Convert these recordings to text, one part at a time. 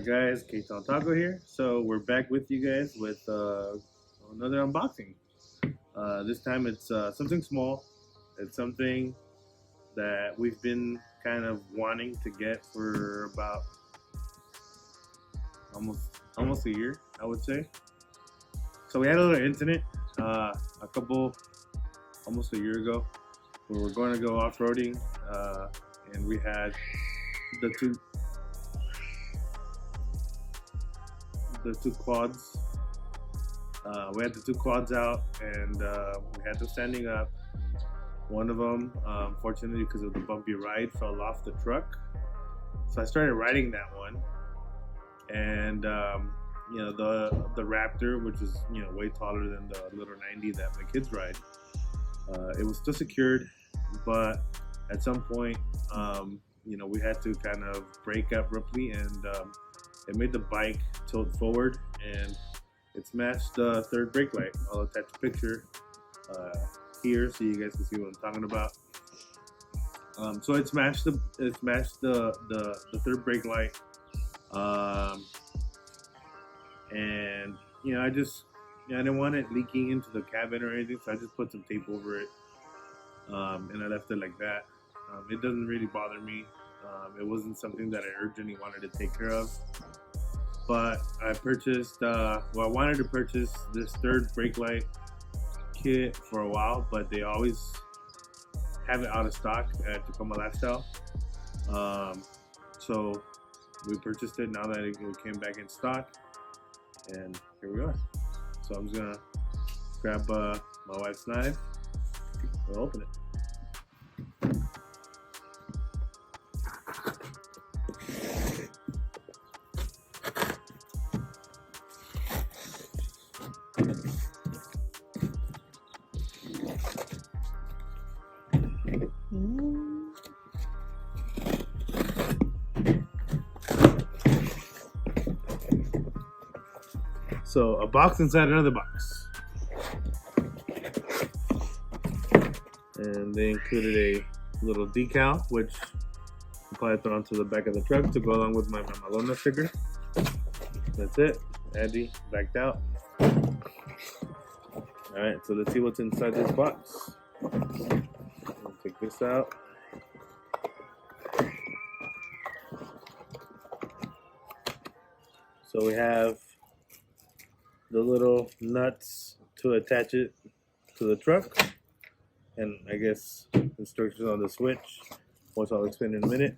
Alright guys, K-Town Taco here. So we're back with you guys with another unboxing. This time it's something small. It's something that we've been kind of wanting to get for about almost a year, I would say. So we had a little incident almost a year ago. We were going to go off-roading and we had the two quads. We had the two quads out, and we had them standing up. One of them, unfortunately, because of the bumpy ride, fell off the truck. So I started riding that one, and the Raptor, which is way taller than the little 90 that my kids ride. It was still secured, but at some point, we had to kind of brake abruptly, and it made the bike tilt forward, and it smashed the third brake light. I'll attach a picture here so you guys can see what I'm talking about. So it smashed the third brake light, and I didn't want it leaking into the cabin or anything, so I just put some tape over it, and I left it like that. It doesn't really bother me. It wasn't something that I urgently wanted to take care of. But I purchased, I wanted to purchase this third brake light kit for a while, but they always have it out of stock at Tacoma Lifestyle. So we purchased it now that it came back in stock, and here we are. So I'm just gonna grab my wife's knife and open it. So a box inside another box, and they included a little decal, which I'll probably throw onto the back of the truck to go along with my Mamalona sticker. That's it. Andy backed out. Alright, so let's see what's inside this box. I'll take this out. So we have the little nuts to attach it to the truck, and I guess instructions on the switch, which I'll explain in a minute.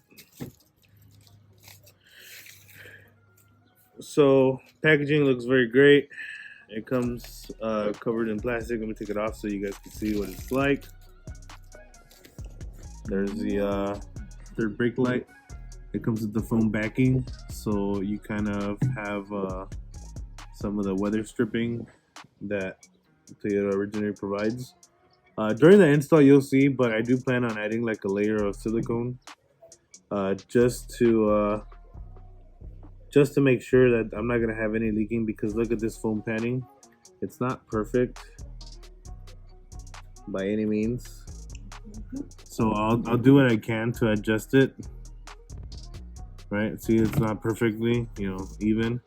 So packaging looks very great. It comes covered in plastic. Let me take it off so you guys can see what it's like. There's the third brake light. It comes with the foam backing, so you kind of have some of the weather stripping that Toyota originally provides. During the install you'll see, but I do plan on adding like a layer of silicone just to make sure that I'm not gonna have any leaking, because look at this foam padding. It's not perfect by any means, so I'll do what I can to adjust it. Right, see, it's not perfectly even.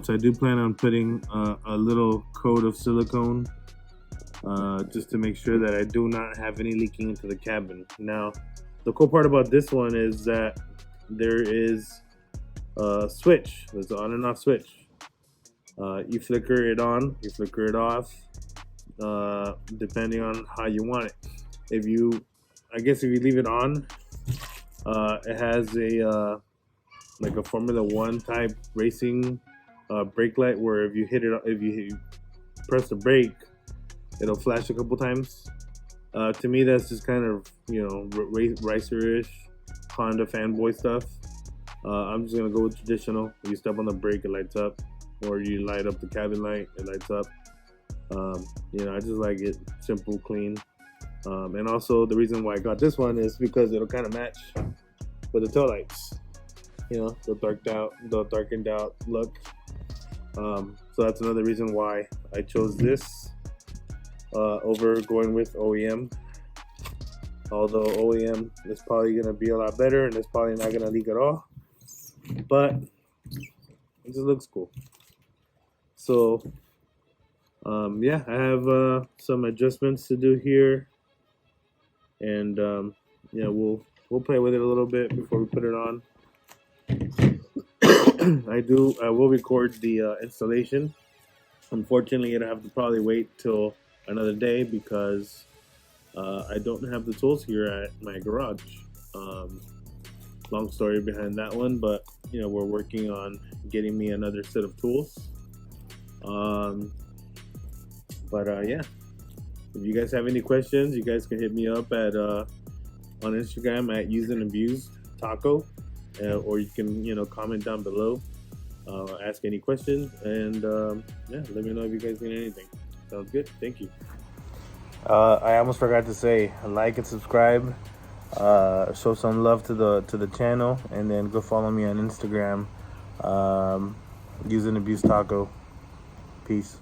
So I do plan on putting a little coat of silicone just to make sure that I do not have any leaking into the cabin. Now, the cool part about this one is that there is a switch. There's an on and off switch. You flicker it on, you flicker it off, depending on how you want it. If you leave it on, it has a like a Formula One type racing brake light, where if you press the brake, it'll flash a couple times. To me, that's just kind of racer-ish Honda fanboy stuff. I'm just gonna go with traditional. You step on the brake, it lights up, or you light up the cabin light, it lights up. I just like it simple, clean. And also the reason why I got this one is because it'll kind of match with the tail lights. The darkened out look. So that's another reason why I chose this over going with OEM. Although OEM is probably going to be a lot better, and it's probably not going to leak at all. But It just looks cool. So yeah, I have some adjustments to do here, and yeah, we'll play with it a little bit before we put it on. I will record the installation. Unfortunately, I'd have to probably wait till another day because I don't have the tools here at my garage. Um, Long story behind that one, but you know, we're working on getting me another set of tools. But yeah, if you guys have any questions, you guys can hit me up at on Instagram at use and abused taco, or you can comment down below, ask any questions, and yeah, let me know if you guys need anything. Sounds good. Thank you. I almost forgot to say, like and subscribe. Show some love to the channel, and then go follow me on Instagram. Use and abused taco. Peace.